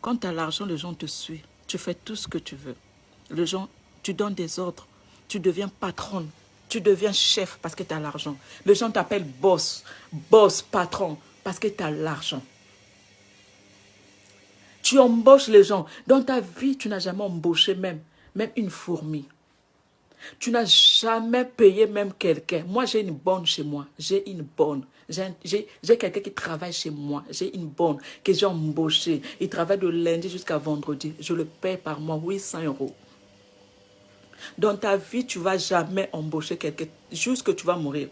Quand tu as l'argent, les gens te suivent. Tu fais tout ce que tu veux. Les gens, tu donnes des ordres. Tu deviens patronne. Tu deviens chef parce que tu as l'argent. Les gens t'appellent boss, boss, patron, parce que tu as l'argent. Tu embauches les gens. Dans ta vie, tu n'as jamais embauché même une fourmi. Tu n'as jamais payé même quelqu'un. Moi, j'ai une bonne chez moi. J'ai une bonne. J'ai quelqu'un qui travaille chez moi. J'ai une bonne que j'ai embauchée. Il travaille de lundi jusqu'à vendredi. Je le paye par mois 800 €. Dans ta vie, tu ne vas jamais embaucher quelqu'un. Jusque tu vas mourir.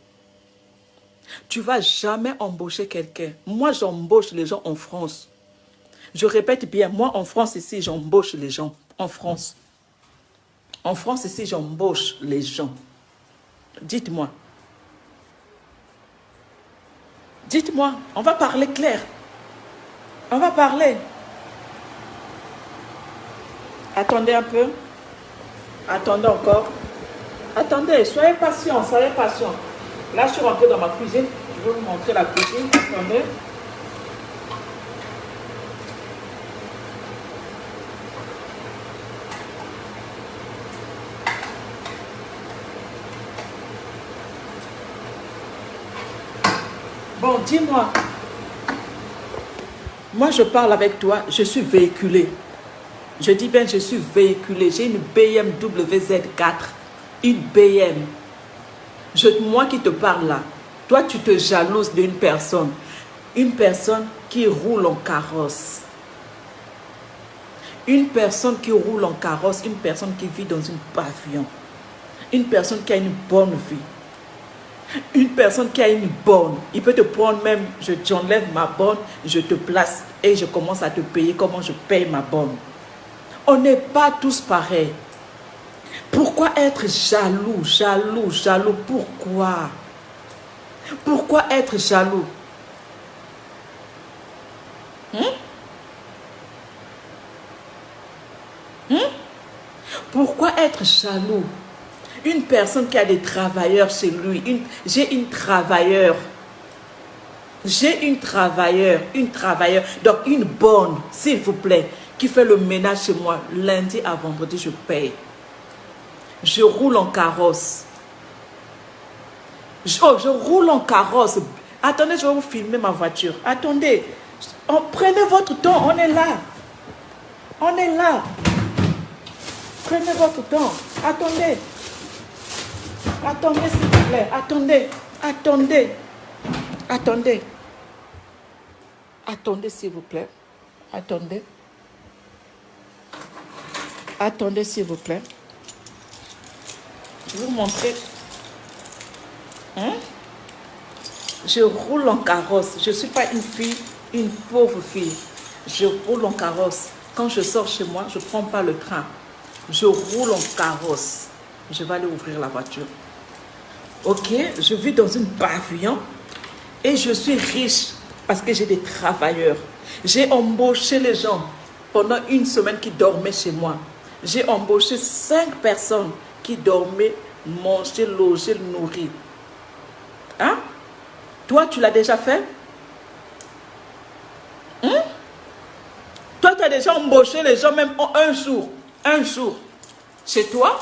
Tu ne vas jamais embaucher quelqu'un. Moi, j'embauche les gens en France. Je répète bien, moi, en France, ici, j'embauche les gens. En France. En France, ici, j'embauche les gens. Dites-moi. Dites-moi, on va parler clair. On va parler. Attendez un peu. Attendez encore. Attendez, soyez patient, soyez patient. Là, je suis rentrée dans ma cuisine. Je vais vous montrer la cuisine. Attendez. Bon, dis-moi. Moi, je parle avec toi, je suis véhiculée. Je dis bien, je suis véhiculée. J'ai une BMW Z4. Une BM. Moi qui te parle là. Toi, tu te jalouses d'une personne. Une personne qui roule en carrosse. Une personne qui roule en carrosse. Une personne qui vit dans une pavillon. Une personne qui a une bonne vie. Une personne qui a une bonne, il peut te prendre même, j'enlève ma bonne, je te place et je commence à te payer comment je paye ma bonne. On n'est pas tous pareils. Pourquoi être jaloux, jaloux, jaloux? Pourquoi? Pourquoi être jaloux? Pourquoi être jaloux? Une personne qui a des travailleurs chez lui. J'ai une travailleure. J'ai une travailleure. Donc une bonne, s'il vous plaît, qui fait le ménage chez moi. Lundi à vendredi, je paye. Je roule en carrosse. Je roule en carrosse. Attendez, je vais vous filmer ma voiture. Attendez. Prenez votre temps, on est là. On est là. Prenez votre temps. Attendez. Attendez, s'il vous plaît. Attendez. Attendez. Attendez. Attendez, s'il vous plaît. Attendez. Attendez, s'il vous plaît. Je vais vous montrer. Je roule en carrosse. Je ne suis pas une fille, une pauvre fille. Je roule en carrosse. Quand je sors chez moi, je ne prends pas le train. Je roule en carrosse. Je vais aller ouvrir la voiture. Ok, je vis dans une pavillon et je suis riche parce que j'ai des travailleurs. J'ai embauché les gens pendant une semaine qui dormaient chez moi. J'ai embauché 5 personnes qui dormaient, mangeaient, logeaient, nourries. Hein? Toi, tu l'as déjà fait? Toi, tu as déjà embauché les gens même en un jour. Un jour. Chez toi?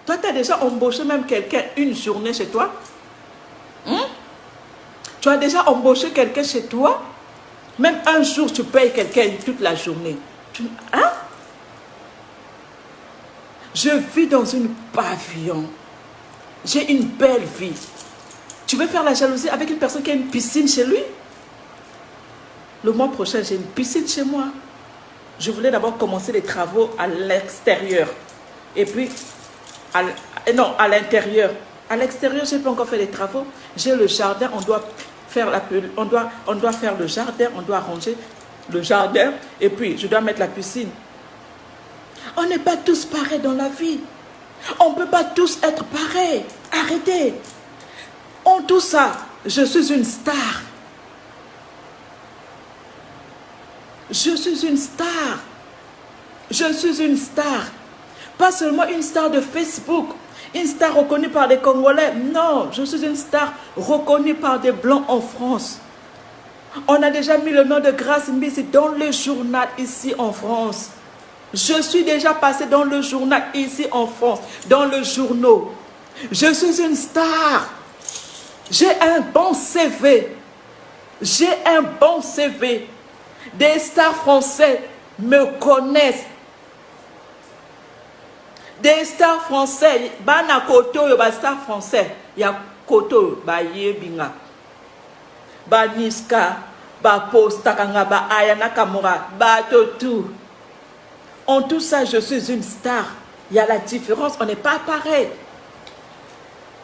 Toi, tu as déjà embauché même quelqu'un une journée chez toi? Tu as déjà embauché quelqu'un chez toi? Même un jour, tu payes quelqu'un toute la journée. Hein? Je vis dans une pavillon. J'ai une belle vie. Tu veux faire la jalousie avec une personne qui a une piscine chez lui? Le mois prochain, j'ai une piscine chez moi. Je voulais d'abord commencer les travaux à l'extérieur. Et puis, non, à l'intérieur. À l'extérieur, je n'ai pas encore fait les travaux. J'ai le jardin, on doit faire on doit faire le jardin, on doit arranger le jardin. Et puis, je dois mettre la piscine. On n'est pas tous pareils dans la vie. On ne peut pas tous être pareils. Arrêtez. En tout ça, je suis une star. Je suis une star. Je suis une star. Pas seulement une star de Facebook, une star reconnue par des Congolais. Non, je suis une star reconnue par des Blancs en France. On a déjà mis le nom de Grace Mbisi dans le journal ici en France. Je suis déjà passée dans le journal ici en France, dans le journal. Je suis une star. J'ai un bon CV. J'ai un bon CV. Des stars français me connaissent. Des stars français. Bana koto yo ba star français. Ya koto ba yebinga. Ba Niska, ba Posta Kanga, ba Ayana Kamura, ba Totu. En tout ça, je suis une star. Il y a la différence, on n'est pas pareil.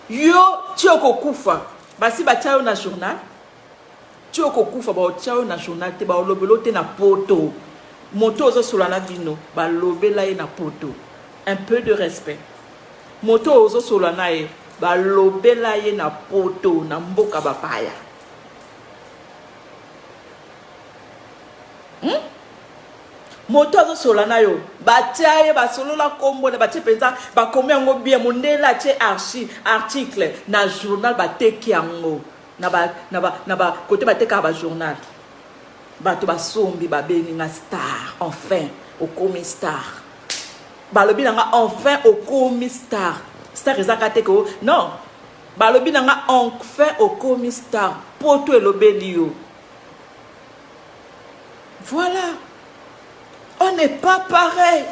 Yo, tu es kokufa. Ba si ba tiao na journal. Tu es kokufa ba tiao na journal te ba lobelo te na poto. Moto ozo solana vino, ba lobela na poto. Un peu de respect. Moto ozo solana e, ba lobela na poto na mboka ba paya. Moto azo solana yo batia ye basolola kombo na batie penza ba kombe yango bien mondela tie article na journal bateki yango na ba côté bateka ba journal bato basombi babengi nga star enfin okomi star balobi nga enfin okomi star star ezaka te ko non balobi nga enfin okomi star poto elobeli yo. Voilà. On n'est pas pareil.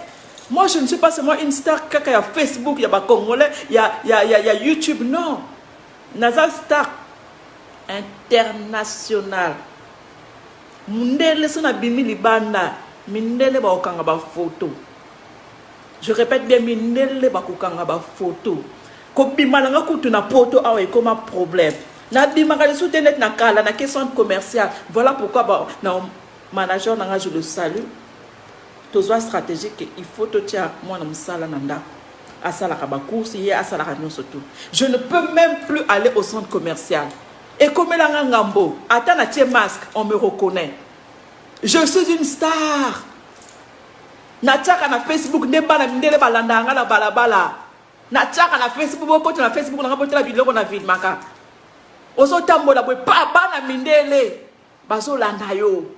Moi, je ne suis pas seulement une star. Il y a Facebook, il y a Congolais, il y a YouTube. Non. Naza star international. Mundele sona bimi libanda. Mindele ba okanga ba photo. Je répète bien, mindele ba okanga ba photo. Ko bimalanga kutu na poto awa comme un problème. Na bimaka le soutenet na kala na question commerciale. Voilà pourquoi ba na manager nanga je le salue. Tozoa stratégique, il faut te tirer moi dans sala nanda. Asala kabakoursi et asala kanyon surtout. Je ne peux même plus aller au centre commercial. Et comme la ngambo, attends à tes masque, on me reconnaît. Je suis une star. Nataka na Facebook ne bana mindele balanda ngala balabala. Nataka na Facebook boko na Facebook na ngabo tela biloko na ville maka. Ozo tambola boy pa bana mindele. Bazo landa yo.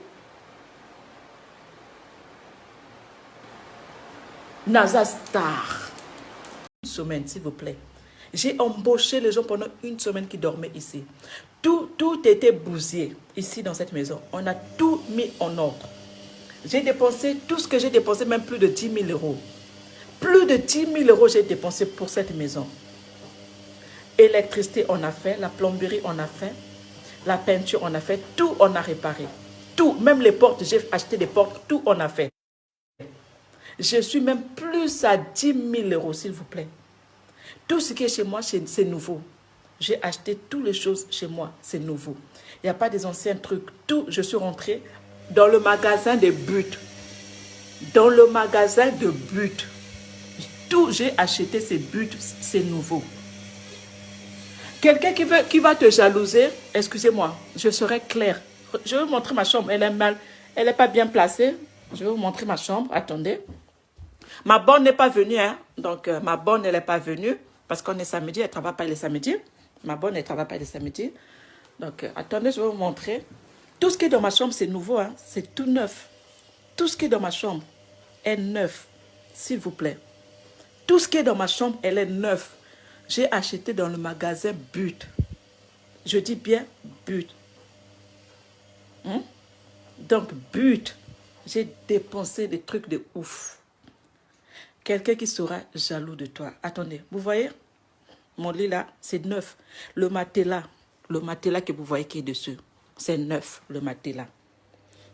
Naza star. Une semaine, s'il vous plaît. J'ai embauché les gens pendant une semaine qui dormaient ici. Tout était bousillé ici dans cette maison. On a tout mis en ordre. J'ai dépensé tout ce que j'ai dépensé, même plus de 10 000 euros. Plus de 10 000 euros j'ai dépensé pour cette maison. Électricité, on a fait. La plomberie, on a fait. La peinture, on a fait. Tout, on a réparé. Tout, même les portes, j'ai acheté des portes. Tout, on a fait. Je suis même plus à 10 000 euros, s'il vous plaît. Tout ce qui est chez moi, c'est nouveau. J'ai acheté toutes les choses chez moi, c'est nouveau. Il n'y a pas des anciens trucs. Tout, je suis rentrée dans le magasin de but. Dans le magasin de but. Tout, j'ai acheté ces buts, c'est nouveau. Quelqu'un qui va te jalouser, excusez-moi, je serai claire. Je vais vous montrer ma chambre, elle est mal, elle n'est pas bien placée. Je vais vous montrer ma chambre, attendez. Ma bonne n'est pas venue, hein. Donc ma bonne, elle n'est pas venue. Parce qu'on est samedi, elle ne travaille pas les samedis. Ma bonne, elle ne travaille pas les samedis. Donc attendez, je vais vous montrer. Tout ce qui est dans ma chambre, c'est nouveau, hein. C'est tout neuf. Tout ce qui est dans ma chambre est neuf, s'il vous plaît. Tout ce qui est dans ma chambre, elle est neuf. J'ai acheté dans le magasin But. Je dis bien But. Donc But. J'ai dépensé des trucs de ouf. Quelqu'un qui sera jaloux de toi. Attendez, vous voyez? Mon lit là, c'est neuf. Le matelas que vous voyez qui est dessus, c'est neuf, le matelas.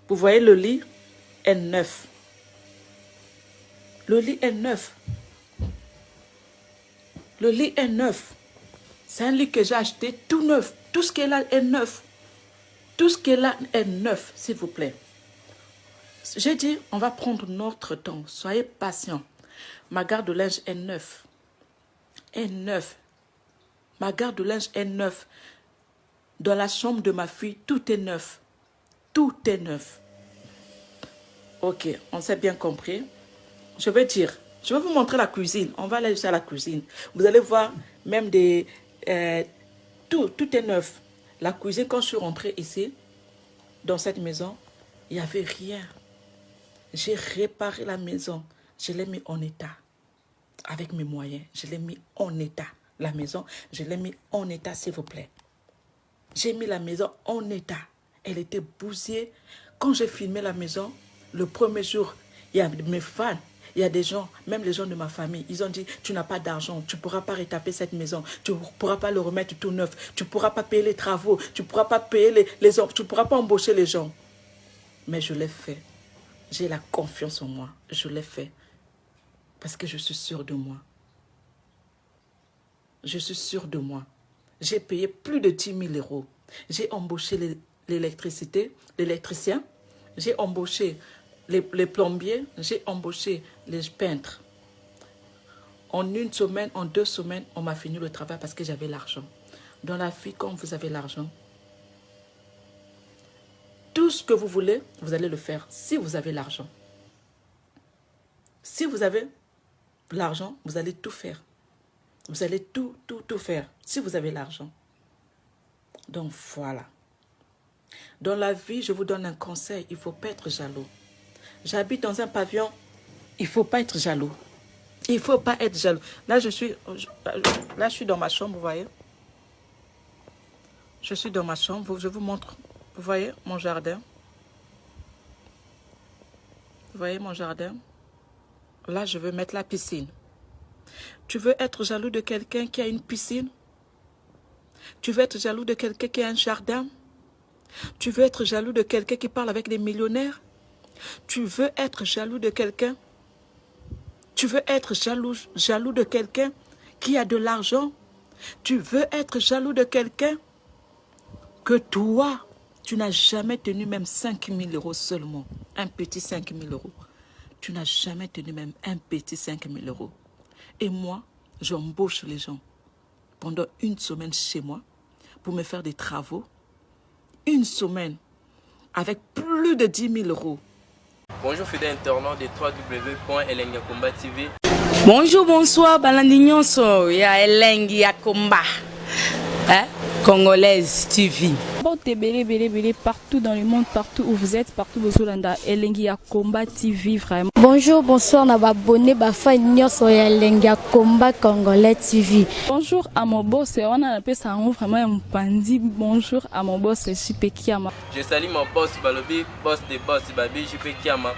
Vous voyez le lit est neuf. Le lit est neuf. Le lit est neuf. C'est un lit que j'ai acheté tout neuf. Tout ce qui est là est neuf. Tout ce qui est là est neuf, s'il vous plaît. J'ai dit, on va prendre notre temps. Soyez patients. Ma garde de linge est neuf. Est neuf. Ma garde de linge est neuf. Dans la chambre de ma fille, tout est neuf. Tout est neuf. Ok, on s'est bien compris. Je vais vous montrer la cuisine. On va aller jusqu'à la cuisine. Vous allez voir même des... tout est neuf. La cuisine, quand je suis rentrée ici, dans cette maison, il n'y avait rien. J'ai réparé la maison. Je l'ai mis en état. Avec mes moyens, je l'ai mis en état. La maison, je l'ai mis en état, s'il vous plaît. J'ai mis la maison en état. Elle était bousillée. Quand j'ai filmé la maison, le premier jour, il y a mes fans, il y a des gens, même les gens de ma famille, ils ont dit, tu n'as pas d'argent, tu ne pourras pas retaper cette maison, tu ne pourras pas le remettre tout neuf, tu ne pourras pas payer les travaux, tu ne pourras pas payer les hommes, tu ne pourras pas embaucher les gens. Mais je l'ai fait. J'ai la confiance en moi. Je l'ai fait. Parce que je suis sûre de moi. Je suis sûre de moi. J'ai payé plus de 10 000 euros. J'ai embauché l'électricien. J'ai embauché les plombiers. J'ai embauché les peintres. En 1 semaine, en 2 semaines, on m'a fini le travail parce que j'avais l'argent. Dans la vie, quand vous avez l'argent, tout ce que vous voulez, vous allez le faire si vous avez l'argent. Si vous avez l'argent, vous allez tout faire. Vous allez tout faire si vous avez l'argent. Donc voilà. Dans la vie, je vous donne un conseil, il ne faut pas être jaloux. J'habite dans un pavillon, il ne faut pas être jaloux. Il ne faut pas être jaloux. Là, je suis dans ma chambre, vous voyez. Je suis dans ma chambre, je vous montre. Vous voyez mon jardin? Vous voyez mon jardin? Là, je veux mettre la piscine. Tu veux être jaloux de quelqu'un qui a une piscine? Tu veux être jaloux de quelqu'un qui a un jardin? Tu veux être jaloux de quelqu'un qui parle avec des millionnaires? Tu veux être jaloux de quelqu'un? Tu veux être jaloux de quelqu'un qui a de l'argent? Tu veux être jaloux de quelqu'un que toi, tu n'as jamais tenu même 5 000 euros seulement. Un petit 5 000 euros. Tu n'as jamais tenu même un petit 5 000 euros. Et moi, j'embauche les gens pendant 1 semaine chez moi pour me faire des travaux. 1 semaine avec plus de 10 000 euros. Bonjour fidèles internautes de www.elengiakomba TV. Bonjour, bonsoir, Balandignon, ya Elengiakomba, Congolaise TV. Bon, belé partout dans le monde, partout où vous êtes, partout où vous êtes, Elengiakomba TV, vraiment. Bonjour, bonsoir, na abonné bafa nyonso ya Elengiakomba Congolais TV. Bonjour à mon boss, on a appelé ça vraiment un pandi. Bonjour à mon boss, JP Kiama. Je salue mon boss Balobi, boss de boss Babi, JP Kiama.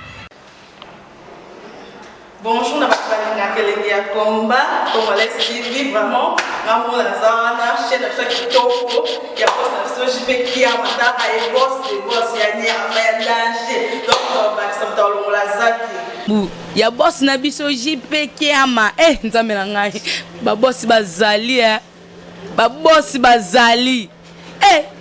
Bonjour, na Elengiakomba Congolais TV, vraiment. Maman Lazana, chaîne de ça qui topo, il y a pas de JP Kiama, ta boss de boss, ya ni a danger. Donc, ça me t'a la zaki. Ya boss na biso JP Kiama, nzambe na ngai. Ba boss bazali, ba boss bazali.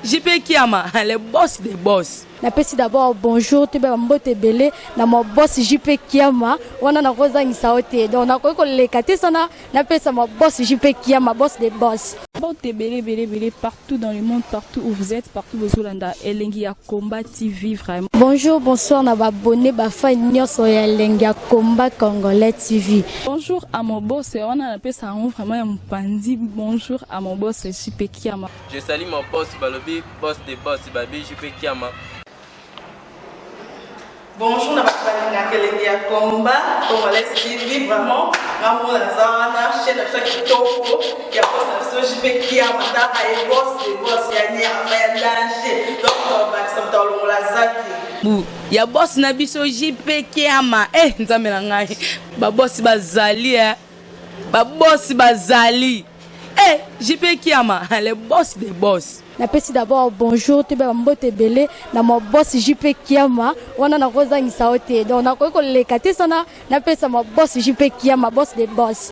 JP Kiama, le boss des boss. Napesi d'abord bonjour, tu peux mbote belé na mon boss JP Kiama, wana na kozangisa ote. Donc na ko lekate sana, napesa mon boss JP Kiama, boss des boss. Bon, belé partout dans le monde, partout où vous êtes, partout où vous êtes, Elengiakomba TV, vraiment. Bonjour, bonsoir, na abonné bafa nyonso ya Elengiakomba Congolais TV. Bonjour à mon boss, on a appelé ça vraiment un pandi. Bonjour à mon boss JP Kiama. Je salue mon boss Balobi, boss de boss Babi, JP Kiama. Bonjour, na Elengiakomba Congolais TV, vraiment. Maman Lazana, chaîne de ça qui topo, il y a pas de JP Kiama, ta boss de boss, ya ni a danger. Donc, ça me t'a la zaki. Ya boss na biso JP Kiama, nzambe na ngai. Ba boss bazali, ba boss bazali. JP Kiama, le boss des boss. Napesi d'abord bonjour, tu peux mbote belé na mon boss JP Kiama, wana na kozangisa ote. Donc na ko lekate sana, napesa mon boss JP Kiama, boss des boss.